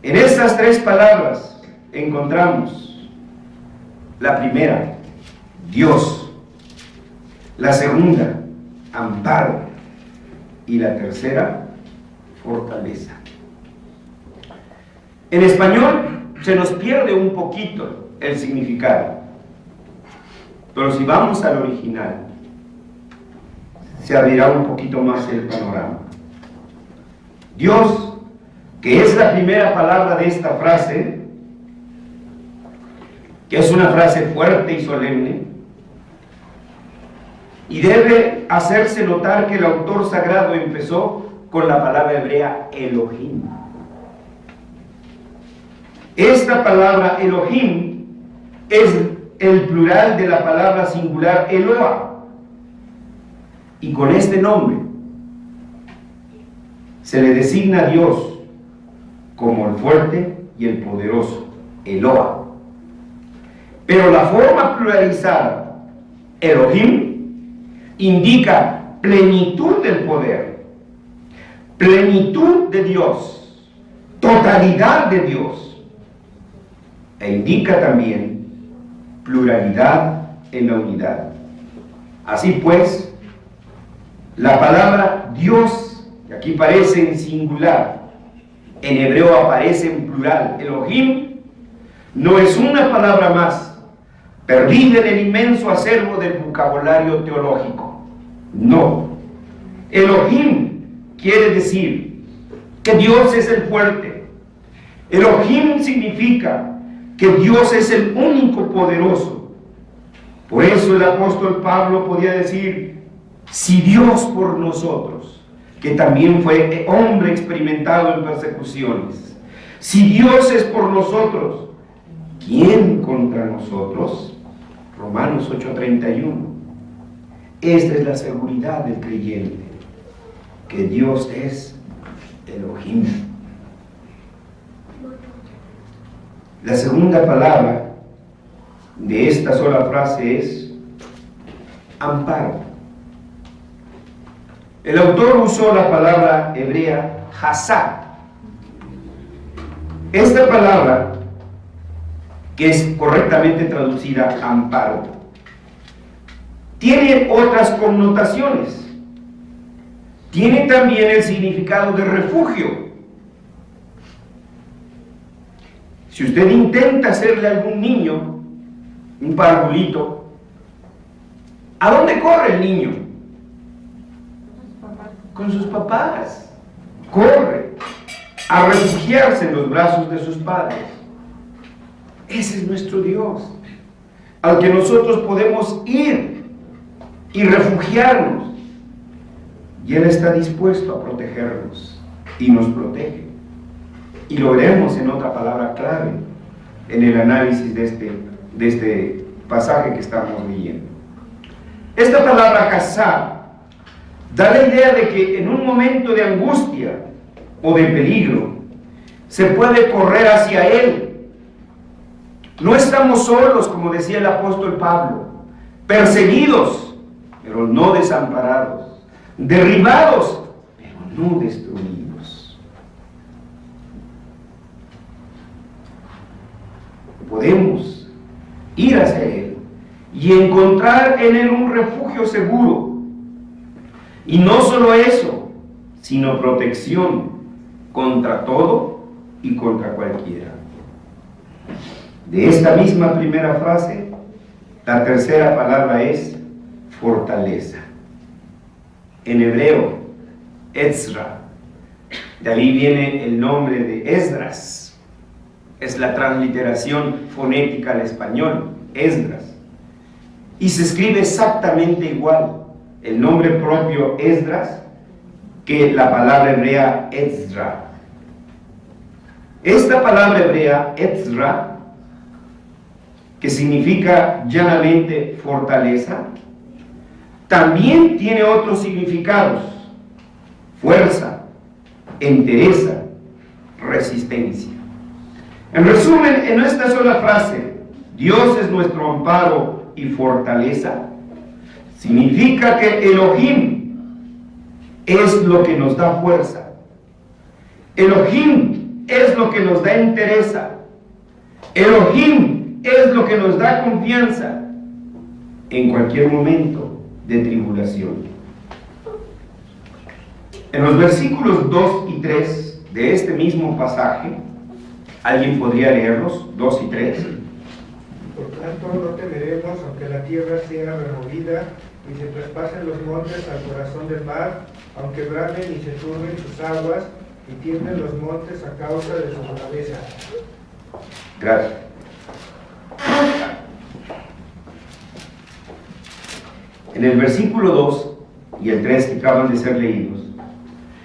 En estas tres palabras encontramos la primera, Dios; la segunda, amparo; y la tercera, fortaleza. En español se nos pierde un poquito el significado, pero si vamos al original, se abrirá un poquito más el panorama. Dios, que es la primera palabra de esta frase, que es una frase fuerte y solemne, y debe hacerse notar que el autor sagrado empezó con la palabra hebrea Elohim. Esta palabra Elohim es el plural de la palabra singular Eloah, y con este nombre se le designa a Dios como el fuerte y el poderoso, Eloah. Pero la forma pluralizada, Elohim, indica plenitud del poder, plenitud de Dios, totalidad de Dios, e indica también pluralidad en la unidad. Así pues, la palabra Dios, que aquí parece en singular, en hebreo aparece en plural, Elohim, no es una palabra más, perdida en el inmenso acervo del vocabulario teológico. No. Elohim quiere decir que Dios es el fuerte. Elohim significa que Dios es el único poderoso. Por eso el apóstol Pablo podía decir: si Dios por nosotros, que también fue hombre experimentado en persecuciones, si Dios es por nosotros, ¿quién contra nosotros? Romanos 8:31. Esta es la seguridad del creyente, que Dios es Elohim. La segunda palabra de esta sola frase es amparo. El autor usó la palabra hebrea hasá. Esta palabra, que es correctamente traducida amparo, tiene otras connotaciones. Tiene también el significado de refugio. Si usted intenta hacerle a algún niño un parvulito, ¿a dónde corre el niño? Con sus papás. Corre a refugiarse en los brazos de sus padres. Ese es nuestro Dios, al que nosotros podemos ir y refugiarnos, y Él está dispuesto a protegernos y nos protege. Y lo veremos en otra palabra clave en el análisis de este pasaje que estamos leyendo. Esta palabra hasá da la idea de que en un momento de angustia o de peligro se puede correr hacia Él. No estamos solos, como decía el apóstol Pablo, perseguidos, pero no desamparados, derribados, pero no destruidos. Podemos ir hacia Él y encontrar en Él un refugio seguro. Y no solo eso, sino protección contra todo y contra cualquiera. De esta misma primera frase, la tercera palabra es fortaleza. En hebreo, Ezra. De ahí viene el nombre de Esdras. Es la transliteración fonética al español, Esdras. Y se escribe exactamente igual el nombre propio Esdras que la palabra hebrea Ezra. Esta palabra hebrea Ezra, que significa llanamente fortaleza, también tiene otros significados: fuerza, entereza, resistencia. En resumen, en esta sola frase, Dios es nuestro amparo y fortaleza, significa que Elohim es lo que nos da fuerza. Elohim es lo que nos da entereza. Elohim es lo que nos da confianza en cualquier momento de tribulación. En los versículos 2 y 3 de este mismo pasaje, ¿alguien podría leerlos? 2 y 3. Por tanto, no temeremos, aunque la tierra sea removida y se traspasen los montes al corazón del mar, aunque bramen y se turben sus aguas y tiemblen los montes a causa de su braveza. Gracias. En el versículo 2 y el 3 que acaban de ser leídos,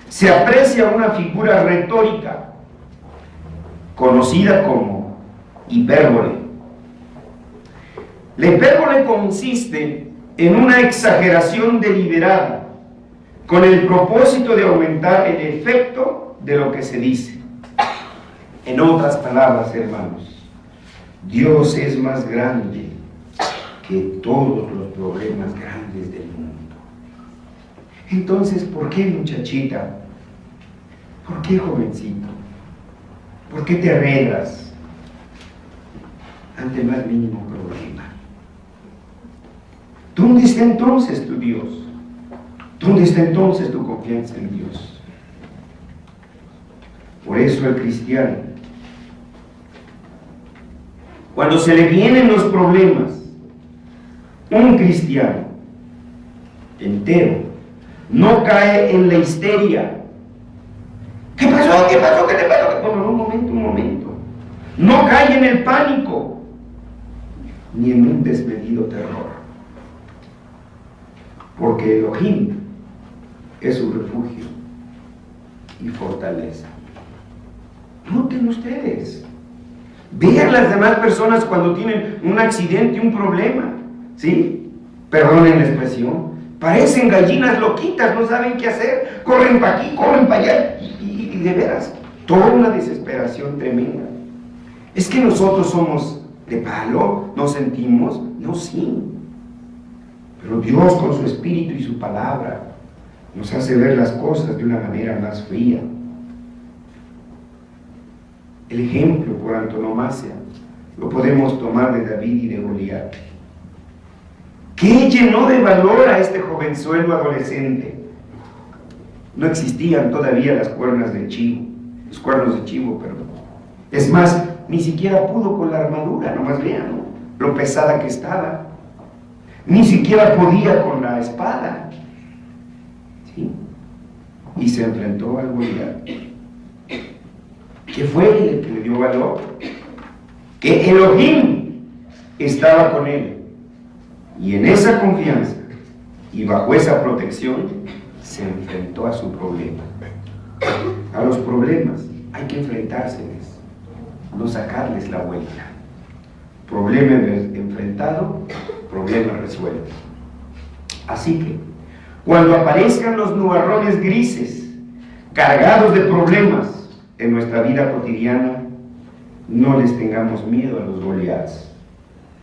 se aprecia una figura retórica conocida como hipérbole. La hipérbole consiste en una exageración deliberada con el propósito de aumentar el efecto de lo que se dice. En otras palabras, hermanos, Dios es más grande que todos los problemas grandes del mundo. Entonces, ¿por qué, muchachita? ¿Por qué, jovencito? ¿Por qué te arreglas ante el más mínimo problema? ¿Dónde está entonces tu Dios? ¿Dónde está entonces tu confianza en Dios? Por eso el cristiano, cuando se le vienen los problemas, un cristiano entero no cae en la histeria. ¿Qué pasó? ¿Qué pasó? ¿Qué te pasó? Bueno, un momento. No cae en el pánico, ni en un desmedido terror. Porque Elohim es su refugio y fortaleza. Noten ustedes. Vean las demás personas cuando tienen un accidente, un problema. ¿Sí? Perdonen la expresión. Parecen gallinas loquitas, no saben qué hacer. Corren para aquí, corren para allá. Y de veras, toda una desesperación tremenda. Es que nosotros somos de palo, no sentimos. No, sí. Pero Dios con su espíritu y su palabra nos hace ver las cosas de una manera más fría. El ejemplo por antonomasia lo podemos tomar de David y de Goliat. ¿Qué llenó de valor a este jovenzuelo adolescente? No existían todavía los cuernos de chivo, perdón. Es más, ni siquiera pudo con la armadura, nomás vean, ¿no? Lo pesada que estaba. Ni siquiera podía con la espada. ¿Sí? Y se enfrentó al Goliat. ¿Qué fue el que le dio valor? Que Elohim estaba con él. Y en esa confianza y bajo esa protección se enfrentó a su problema. A los problemas hay que enfrentárseles, no sacarles la vuelta. Problema enfrentado, problema resuelto. Así que, cuando aparezcan los nubarrones grises, cargados de problemas en nuestra vida cotidiana, no les tengamos miedo a los Goliats,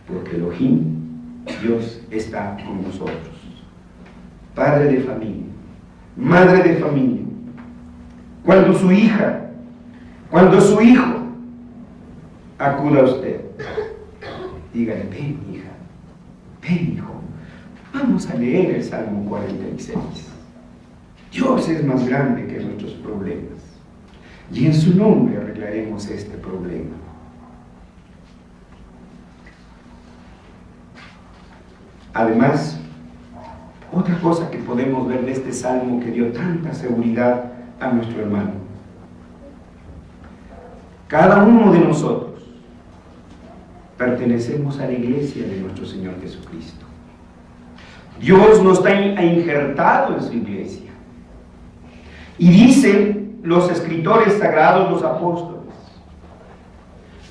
porque Elohim, Dios, está con nosotros. Padre de familia, madre de familia, cuando su hija, cuando su hijo acuda a usted, dígale: ven, hija, ven, hijo, vamos a leer el Salmo 46. Dios es más grande que nuestros problemas, y en su nombre arreglaremos este problema. Además, otra cosa que podemos ver de este salmo que dio tanta seguridad a nuestro hermano: cada uno de nosotros pertenecemos a la iglesia de nuestro Señor Jesucristo. Dios nos ha injertado en su iglesia. Y dicen los escritores sagrados, los apóstoles,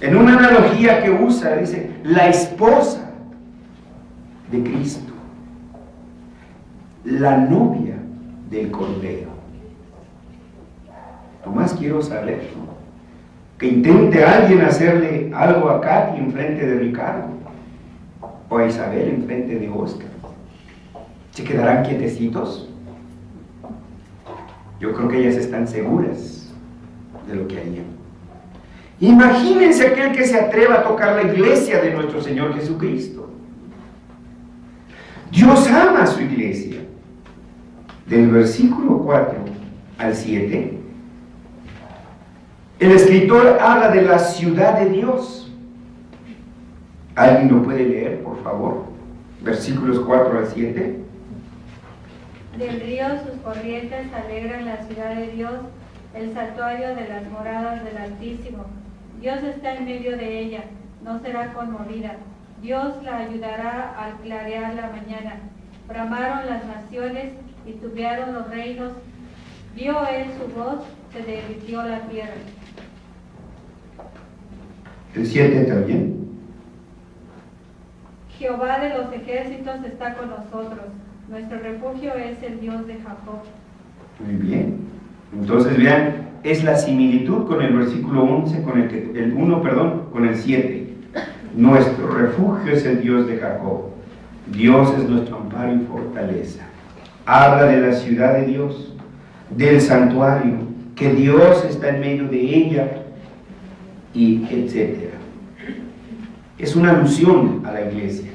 en una analogía que usa, dice: la esposa de Cristo, la novia del Cordero. Nomás quiero saber, ¿no?, que intente alguien hacerle algo a Katy en frente de Ricardo, o a Isabel en frente de Oscar. ¿Se quedarán quietecitos? Yo creo que ellas están seguras de lo que harían. Imagínense aquel que se atreva a tocar la iglesia de nuestro Señor Jesucristo. Dios ama a su iglesia. Del versículo 4 al 7, el escritor habla de la ciudad de Dios. ¿Alguien lo puede leer, por favor? Versículos 4 al 7. Del río sus corrientes alegran la ciudad de Dios, el santuario de las moradas del Altísimo. Dios está en medio de ella, no será conmovida. Dios la ayudará al clarear la mañana. Bramaron las naciones y titubearon los reinos. Vio él su voz, se derritió la tierra. El 7 también. Jehová de los ejércitos está con nosotros. Nuestro refugio es el Dios de Jacob. Muy bien. Entonces vean, es la similitud con el versículo 11, con el 1, con el 7. Nuestro refugio es el Dios de Jacob. Dios es nuestro amparo y fortaleza. Habla de la ciudad de Dios, del santuario, que Dios está en medio de ella, y etc. Es una alusión a la iglesia.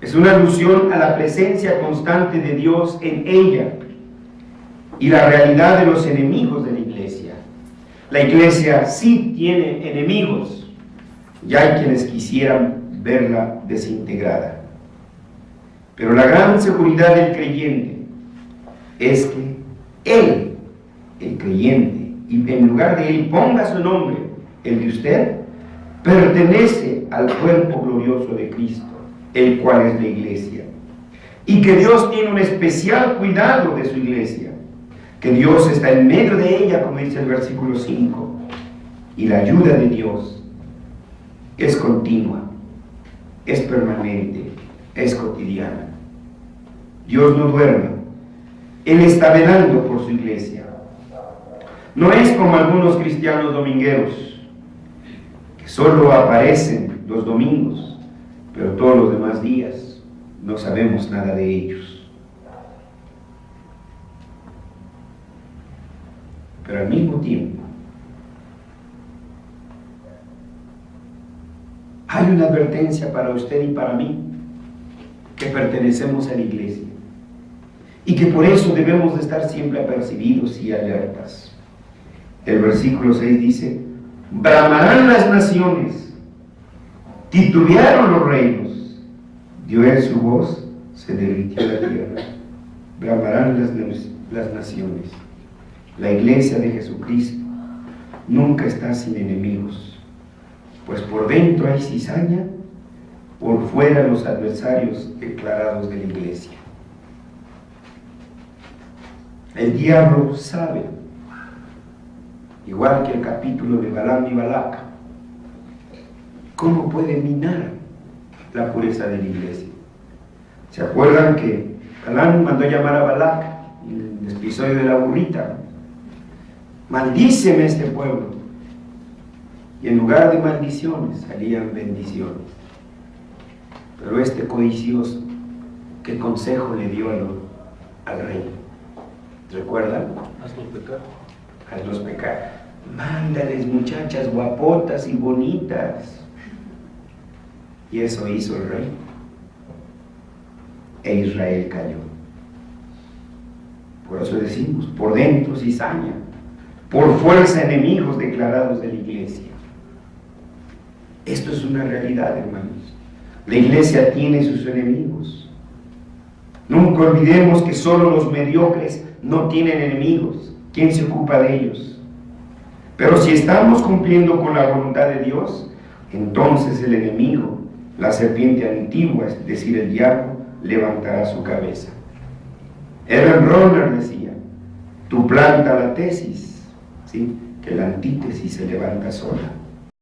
Es una alusión a la presencia constante de Dios en ella y la realidad de los enemigos de la iglesia. La iglesia sí tiene enemigos, ya hay quienes quisieran verla desintegrada. Pero la gran seguridad del creyente es que él, el creyente, y en lugar de él ponga su nombre, el de usted, pertenece al cuerpo glorioso de Cristo, el cual es la iglesia. Y que Dios tiene un especial cuidado de su iglesia, que Dios está en medio de ella, como dice el versículo 5, y la ayuda de Dios es continua, es permanente, es cotidiana. Dios no duerme, Él está velando por su iglesia. No es como algunos cristianos domingueros, que solo aparecen los domingos, pero todos los demás días no sabemos nada de ellos. Pero al mismo tiempo, hay una advertencia para usted y para mí, que pertenecemos a la iglesia, y que por eso debemos de estar siempre apercibidos y alertas. El versículo 6 dice: bramarán las naciones, titubearon los reinos, dio él su voz, se derritió la tierra. Bramarán las naciones. La iglesia de Jesucristo nunca está sin enemigos, pues por dentro hay cizaña, por fuera los adversarios declarados de la iglesia. El diablo sabe, igual que el capítulo de Balaam y Balac, cómo puede minar la pureza de la iglesia. ¿Se acuerdan que Balaam mandó llamar a Balac en el episodio de la burrita? Maldíceme este pueblo. Y en lugar de maldiciones salían bendiciones. Pero este codicioso, ¿qué consejo le dio al rey? ¿Recuerdan? Hazlos pecar. Hazlos pecar. Mándales muchachas guapotas y bonitas. Y eso hizo el rey. E Israel cayó. Por eso decimos, por dentro cizaña, por fuerza enemigos declarados de la iglesia. Esto es una realidad, hermanos. La iglesia tiene sus enemigos. Nunca olvidemos que solo los mediocres no tienen enemigos. ¿Quién se ocupa de ellos? Pero si estamos cumpliendo con la voluntad de Dios, entonces el enemigo, la serpiente antigua, es decir, el diablo, levantará su cabeza. Ellen Rohner decía: tú planta la tesis, ¿sí?, que la antítesis se levanta sola.